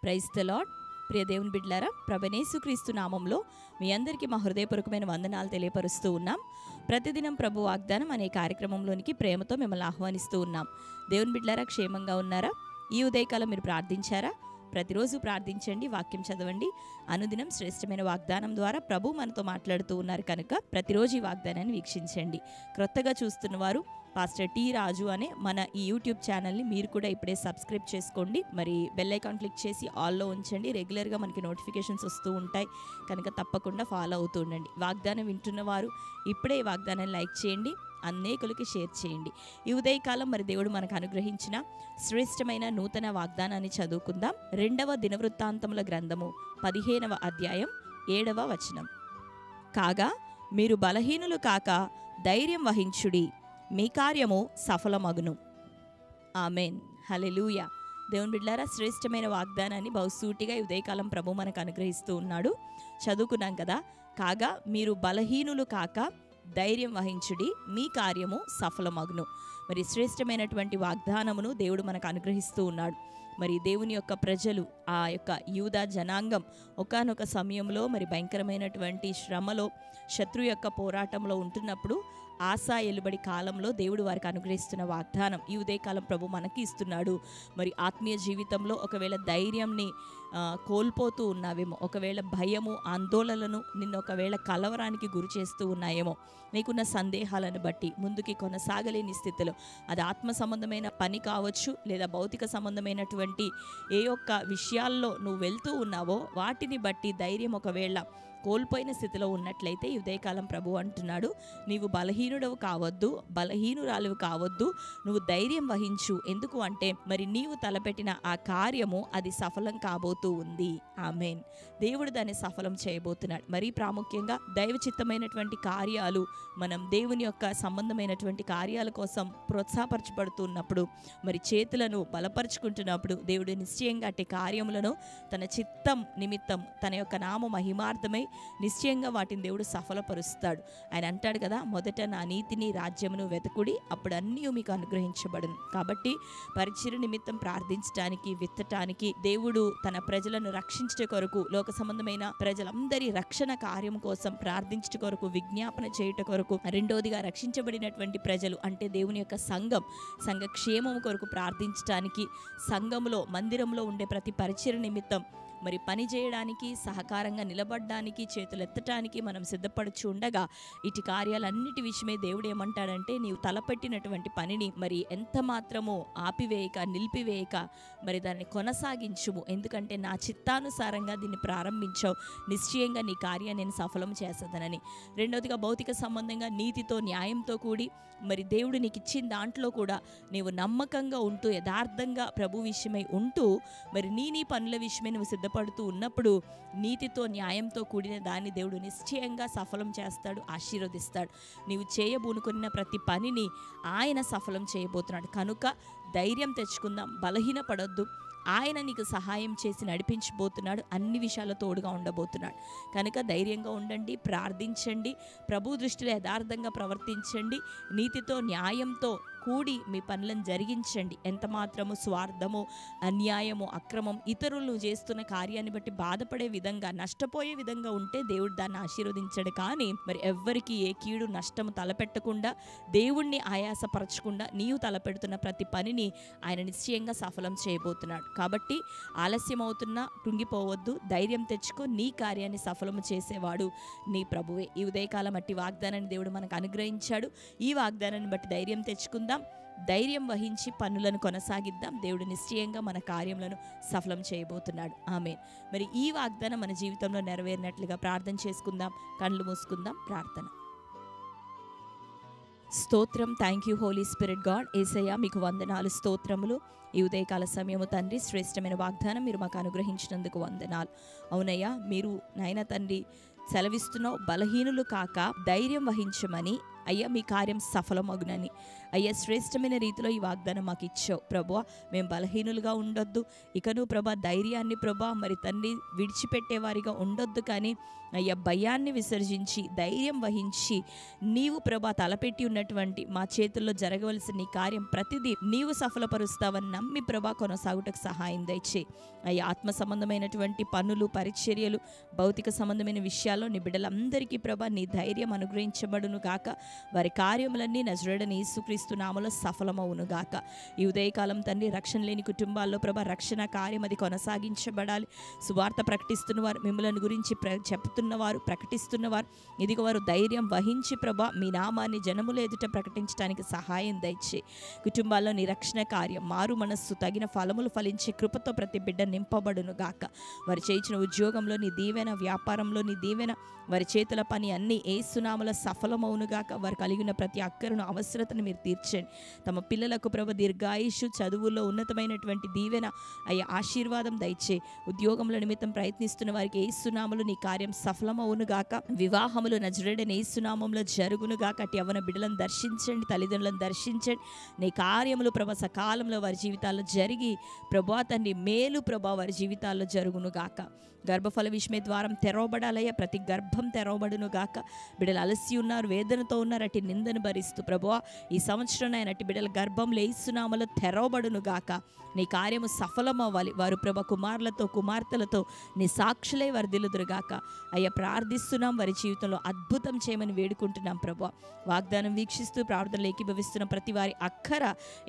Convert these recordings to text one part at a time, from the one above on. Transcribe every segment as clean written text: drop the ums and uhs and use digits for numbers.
Praise the lord. ప్రియ దేవుని బిడ్డలారా, ప్రభువైన యేసుక్రీస్తు నామంలో మీ అందరికీ మా హృదయపూర్వకమైన వందనాలు తెలియపరుస్తూ ఉన్నాం. ప్రతిదినం ప్రభు వాగ్దానం అనే కార్యక్రమంలోనికి ప్రేమతో మిమ్మల్ని ఆహ్వానిస్తూ ఉన్నాం. దేవుని బిడ్డలారా, క్షేమంగా ఉన్నారా? ఈ ఉదయకాలం మీరు ప్రార్థించారా? ప్రతిరోజు ప్రార్థించండి, వాక్యం చదవండి. అనుదినం శ్రేష్టమైన వాగ్దానం ద్వారా ప్రభు మనతో మాట్లాడుతూ ఉన్నారు కనుక ప్రతిరోజు ఈ వాగ్దానాన్ని వీక్షించండి. క్రొత్తగా చూస్తున్న వారు పాస్టర్ టి రాజు అనే మన ఈ యూట్యూబ్ ఛానల్ని మీరు కూడా ఇప్పుడే సబ్స్క్రైబ్ చేసుకోండి. మరి బెల్ ఐకాన్ క్లిక్ చేసి ఆల్లో ఉంచండి. రెగ్యులర్గా మనకి నోటిఫికేషన్స్ వస్తూ ఉంటాయి కనుక తప్పకుండా ఫాలో అవుతూ ఉండండి. వాగ్దానం వింటున్న వారు ఇప్పుడే ఈ వాగ్దానాన్ని లైక్ చేయండి, అనేకులకి షేర్ చేయండి. ఈ ఉదయకాలం మరి దేవుడు మనకు అనుగ్రహించిన శ్రేష్టమైన నూతన వాగ్దానాన్ని చదువుకుందాం. 2వ దినవృత్తాంతముల గ్రంథము 15వ అధ్యాయం 7వ వచనం. కాగా మీరు బలహీనులు కాక ధైర్యం వహించుడి, మీ కార్యము సఫలమగును. ఆమెన్. హల్లెలూయా. దేవుని బిడ్డలారా, శ్రేష్టమైన వాగ్దానాన్ని బహుసూటిగా ఈ ఉదయకాలం ప్రభు మనకు అనుగ్రహిస్తూ ఉన్నాడు. చదువుకున్నాం కదా. కాగా మీరు బలహీనులు కాక ధైర్యం వహించుడి, మీ కార్యము సఫలమగును. మరి శ్రేష్టమైనటువంటి వాగ్దానమును దేవుడు మనకు అనుగ్రహిస్తూ ఉన్నాడు. మరి దేవుని యొక్క ప్రజలు, ఆ యొక్క యూదా జనాంగం ఒకానొక సమయంలో మరి భయంకరమైనటువంటి శ్రమలో, శత్రు యొక్క పోరాటంలో ఉంటున్నప్పుడు ఆశా ఎలుబడి కాలంలో దేవుడు వారికి అనుగ్రహిస్తున్న వాగ్దానం ఈ ఉదయకాలం ప్రభు మనకి ఇస్తున్నాడు. మరి ఆత్మీయ జీవితంలో ఒకవేళ ధైర్యంని కోల్పోతూ ఉన్నావేమో, ఒకవేళ భయము ఆందోళనలను నిన్ను ఒకవేళ కలవరానికి గురి చేస్తూ ఉన్నాయేమో, నీకున్న సందేహాలను బట్టి ముందుకి కొనసాగలేని స్థితిలో, అది ఆత్మ సంబంధమైన పని కావచ్చు లేదా భౌతిక సంబంధమైనటువంటి ఏ ఒక్క విషయాల్లో నువ్వు వెళ్తూ ఉన్నావో వాటిని బట్టి ధైర్యం ఒకవేళ కోల్పోయిన స్థితిలో ఉన్నట్లయితే ఈ ఉదయకాలం ప్రభు అంటున్నాడు, నీవు బలహీనుడవు కావద్దు, బలహీనురాలువు కావద్దు, నువ్వు ధైర్యం వహించు. ఎందుకు అంటే మరి నీవు తలపెట్టిన ఆ కార్యము అది సఫలం కాబోతూ ఉంది. ఆమేన్. దేవుడు దాన్ని సఫలం చేయబోతున్నాడు. మరీ ప్రాముఖ్యంగా దైవ చిత్తమైనటువంటి కార్యాలు, మనం దేవుని యొక్క సంబంధమైనటువంటి కార్యాల కోసం ప్రోత్సాహపరచబడుతున్నప్పుడు, మరి చేతులను బలపరుచుకుంటున్నప్పుడు దేవుడు నిశ్చయంగా అట్టి కార్యములను తన చిత్తం నిమిత్తం తన యొక్క నామ మహిమార్థమై నిశ్చయంగా వాటిని దేవుడు సఫలపరుస్తాడు. ఆయన అంటాడు కదా, మొదట నా నీతిని రాజ్యమును వెతుకుడి, అప్పుడు అన్నీ మీకు అనుగ్రహించబడును. కాబట్టి పరిచర్య నిమిత్తం ప్రార్థించడానికి, విత్తటానికి, దేవుడు తన ప్రజలను రక్షించట కొరకు, లోక సంబంధమైన ప్రజలందరి రక్షణ కార్యం కోసం ప్రార్థించట కొరకు, విజ్ఞాపన చేయుట కొరకు, రెండోదిగా రక్షించబడినటువంటి ప్రజలు అంటే దేవుని యొక్క సంఘ క్షేమం కొరకు ప్రార్థించటానికి, సంఘములో మందిరంలో ఉండే ప్రతి పరిచర్య నిమిత్తం మరి పని చేయడానికి, సహకారంగా నిలబడడానికి, చేతులెత్తటానికి మనం సిద్ధపడుచు ఉండగా ఇటు కార్యాలన్నిటి విషయమే దేవుడు ఏమంటాడంటే, నీవు తలపెట్టినటువంటి పనిని మరి ఎంత మాత్రమో ఆపివేయక, నిలిపివేయక మరి దాన్ని కొనసాగించుము. ఎందుకంటే నా చిత్తానుసారంగా దీన్ని ప్రారంభించావు, నిశ్చయంగా నీ కార్యాన్ని నేను సఫలం చేసేదనని. రెండవదిగా భౌతిక సంబంధంగా నీతితో, న్యాయంతో కూడి మరి దేవుడు నీకు ఇచ్చిన దాంట్లో కూడా నీవు నమ్మకంగా ఉంటూ, యథార్థంగా ప్రభు విషయమై ఉంటూ, మరి నీ పనుల విషయమై నువ్వు సిద్ధపడుతూ ఉన్నప్పుడు నీతితో, న్యాయంతో కూడిన దాన్ని దేవుడు నిశ్చయంగా సఫలం చేస్తాడు, ఆశీర్వదిస్తాడు. నీవు చేయబూనుకున్న ప్రతి పనిని ఆయన సఫలం చేయబోతున్నాడు. కనుక ధైర్యం తెచ్చుకుందాం, బలహీనపడొద్దు. ఆయన నీకు సహాయం చేసి నడిపించబోతున్నాడు, అన్ని విషయాల తోడుగా ఉండబోతున్నాడు. కనుక ధైర్యంగా ఉండండి, ప్రార్థించండి, ప్రభు దృష్టిలో యథార్థంగా ప్రవర్తించండి, నీతితో, న్యాయంతో కూడి మీ పనులను జరిగించండి. ఎంత మాత్రము స్వార్థము, అన్యాయము, అక్రమం, ఇతరులు చేస్తున్న కార్యాన్ని బట్టి బాధపడే విధంగా, నష్టపోయే విధంగా ఉంటే దేవుడు దాన్ని ఆశీర్వదించడు. కానీ మరి ఎవ్వరికి ఏ కీడు నష్టము తలపెట్టకుండా, దేవుణ్ణి ఆయాసపరచకుండా నీవు తలపెడుతున్న ప్రతి పనిని ఆయన నిశ్చయంగా సఫలం చేయబోతున్నాడు. కాబట్టి ఆలస్యం అవుతున్నా కృంగిపోవద్దు, ధైర్యం తెచ్చుకో, నీ కార్యాన్ని సఫలము చేసేవాడు నీ ప్రభువే. ఈ ఉదయకాలం అట్టి వాగ్దానాన్ని దేవుడు మనకు అనుగ్రహించాడు. ఈ వాగ్దానాన్ని బట్టి ధైర్యం తెచ్చుకుందాం, ధైర్యం వహించి పనులను కొనసాగిద్దాం. దేవుడు నిశ్చయంగా మన కార్యములను సఫలం చేయబోతున్నాడు. ఆమేన్. మరి ఈ వాగ్దానం మన జీవితంలో నెరవేరినట్లుగా ప్రార్థన చేసుకుందాం. కళ్ళు మూసుకుందాం. ప్రార్థన. స్తోత్రం. Thank you holy spirit God. Yesayya మీకు వందనాలు, స్తోత్రములు. ఈ ఉదయకాల సమయము తండ్రి, శ్రేష్టమైన వాగ్దానం మీరు మాకు అనుగ్రహించినందుకు వందనాలు. అవునయ్యా, మీరు నాయన తండ్రి సెలవిస్తున్నావు, బలహీనులు కాక ధైర్యం వహించమని. అయ్యా మీ కార్యం సఫలమగునని. అయ్యా శ్రేష్టమైన రీతిలో ఈ వాగ్దానం మాకు ఇచ్చావు ప్రభువా. మేము బలహీనులుగా ఉండొద్దు, ఇకను ప్రభా ధైర్యాన్ని ప్రభా మరి తండ్రి విడిచిపెట్టేవారిగా ఉండొద్దు, కానీ అయ్యా భయాన్ని విసర్జించి ధైర్యం వహించి నీవు ప్రభా తలపెట్టి ఉన్నటువంటి మా చేతుల్లో జరగవలసిన నీ కార్యం ప్రతిదీ నీవు సఫలపరుస్తావని నమ్మి ప్రభా కొనసాగుటకు సహాయం దయచే. అయ్యా ఆత్మ సంబంధమైనటువంటి పనులు పరిచర్యలు భౌతిక సంబంధమైన విషయాల్లో నీ బిడ్డలందరికీ ప్రభా నీ ధైర్యం అనుగ్రహించబడును గాక. వారి కార్యములన్నీ నజరేయుడైన యేసుక్రీస్తు నామములో సఫలమవును గాక. ఈ ఉదయకాలం తండ్రి రక్షణ లేని కుటుంబాల్లో ప్రభా రక్షణ కార్యం అది కొనసాగించబడాలి. సువార్త ప్రకటిస్తున్న వారు, మిమ్మల్ని గురించి చెప్తున్నవారు, ప్రకటిస్తున్నవారు ఇదిగో వారు ధైర్యం వహించి ప్రభా మీ నామాన్ని జనముల ఎదుట ప్రకటించడానికి సహాయం దయచే. కుటుంబాల్లో నీ రక్షణ కార్యం, మారు మనస్సు, తగిన ఫలములు ఫలించే కృపతో ప్రతి బిడ్డ నింపబడును గాక. వారు చేయించిన ఉద్యోగంలో నీ దీవెన, వ్యాపారంలో నీ దీవెన, వారి చేతుల పని అన్నీ యేసునామములో సఫలమవును గాక. వారు కలిగిన ప్రతి అక్కరను అవసరతను మీరు తీర్చండి. తమ పిల్లలకు ప్రభు దీర్ఘాయుషు, చదువుల్లో ఉన్నతమైనటువంటి దీవెన అయ్యా ఆశీర్వాదం దయచే. ఉద్యోగముల నిమిత్తం ప్రయత్నిస్తున్న వారికి యేసునామములో నీ కార్యం సఫలమవును గాక. వివాహములు నజరేయుడైన యేసునామములో జరుగును గాక. అటు యవ్వన బిడ్డలను దర్శించండి, తల్లిదండ్రులను దర్శించండి. నీ కార్యములు ప్రభా సకాలంలో వారి జీవితాల్లో జరిగి ప్రభా తండ్రి మేలు ప్రభా వారి జీవితాల్లో జరుగును గాక. గర్భఫల విషమే ద్వారం తెరవబడాలయ్యా. ప్రతి గర్భం తెరవబడును గాక. బిడ్డలు అలసి ఉన్నారు, వేదనతో ఉన్నారు, అటు నిందను భరిస్తూ ప్రభువా ఈ సంవత్సరం ఆయన అటు బిడ్డల గర్భంలో యేసునామములో తెరవబడును గాక. నీ కార్యము సఫలమవ్వాలి. వారు ప్రభా కుమారులతో కుమార్తెలతో నీ సాక్షులై వర్ధిల్లుదురు గాక. అయ్యా ప్రార్థిస్తున్నాం, వారి జీవితంలో అద్భుతం చేయమని వేడుకుంటున్నాం ప్రభువా. వాగ్దానం వీక్షిస్తూ ప్రార్థనలు ఏకీభవిస్తున్న ప్రతి వారి అక్కర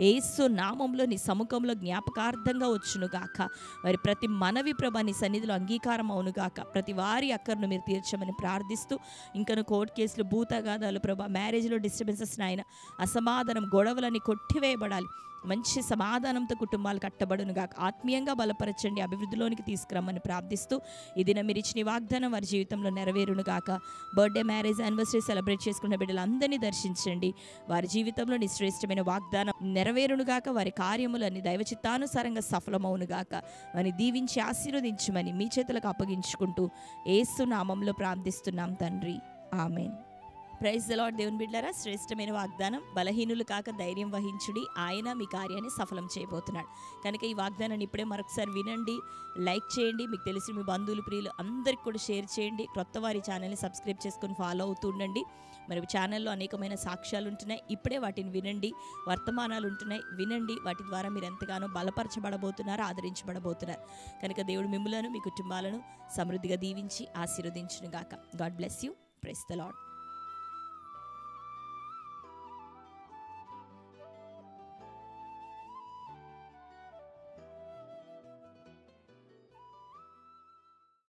యేసు నామంలో నీ సముఖంలో జ్ఞాపకార్థంగా వచ్చును గాక. వారి ప్రతి మనవి ప్రభా నీ సన్నిధిలో అంగీకారం అవును గాక. ప్రతి వారి అక్కరను మీరు తీర్చమని ప్రార్థిస్తూ ఇంకను కోర్టు కేసులు, భూతగాదాలు ప్రభా, మ్యారేజ్లో డిస్టర్బెన్సెస్ నాయన, అసమాధానం, గొడవలని కొట్టివేయబడాలి. మంచి సమాధానంతో కుటుంబాలు కట్టబడును గాక. ఆత్మీయంగా బలపరచండి, అభివృద్ధిలోనికి తీసుకురమ్మని ప్రార్థిస్తూ ఈ దినం మీరు ఇచ్చిన వాగ్దానం వారి జీవితంలో నెరవేరును గాక. బర్త్డే, మ్యారేజ్, యానివర్సరీ సెలబ్రేట్ చేసుకున్న బిడ్డలందరినీ దర్శించండి. వారి జీవితంలో నీ శ్రేష్టమైన వాగ్దానం నెరవేరును గాక. వారి కార్యములన్నీ దైవ చిత్తానుసారంగా సఫలమవును గాక. వారిని దీవించి ఆశీర్వదించమని మీ చేతులకు అప్పగించుకుంటూ యేసు నామంలో ప్రార్థిస్తున్నాం తండ్రి, ఆమేన్. Praise the lord. దేవుని బిడ్డలారా, శ్రేష్టమైన వాగ్దానం, బలహీనులు కాక ధైర్యం వహించుడి, ఆయన మీ కార్యాన్ని సఫలం చేయబోతున్నాడు. కనుక ఈ వాగ్దానాన్ని ఇప్పుడే మరొకసారి వినండి, లైక్ చేయండి, మీకు తెలిసిన మీ బంధువులు, ప్రియులు అందరికి కూడా షేర్ చేయండి. కొత్త వారి ఛానల్ని సబ్స్క్రైబ్ చేసుకొని ఫాలో అవుతూ ఉండండి. మరి ఛానల్లో అనేకమైన సాక్ష్యాలు ఉంటున్నాయి, ఇప్పుడే వాటిని వినండి. వర్తమానాలు ఉంటున్నాయి, వినండి. వాటి ద్వారా మీరు ఎంతగానో బలపరచబడబోతున్నారు, ఆదరించబడబోతున్నారు. కనుక దేవుడు మిమ్ములను, మీ కుటుంబాలను సమృద్ధిగా దీవించి ఆశీర్వదించును గాక. God bless you. Praise the lord.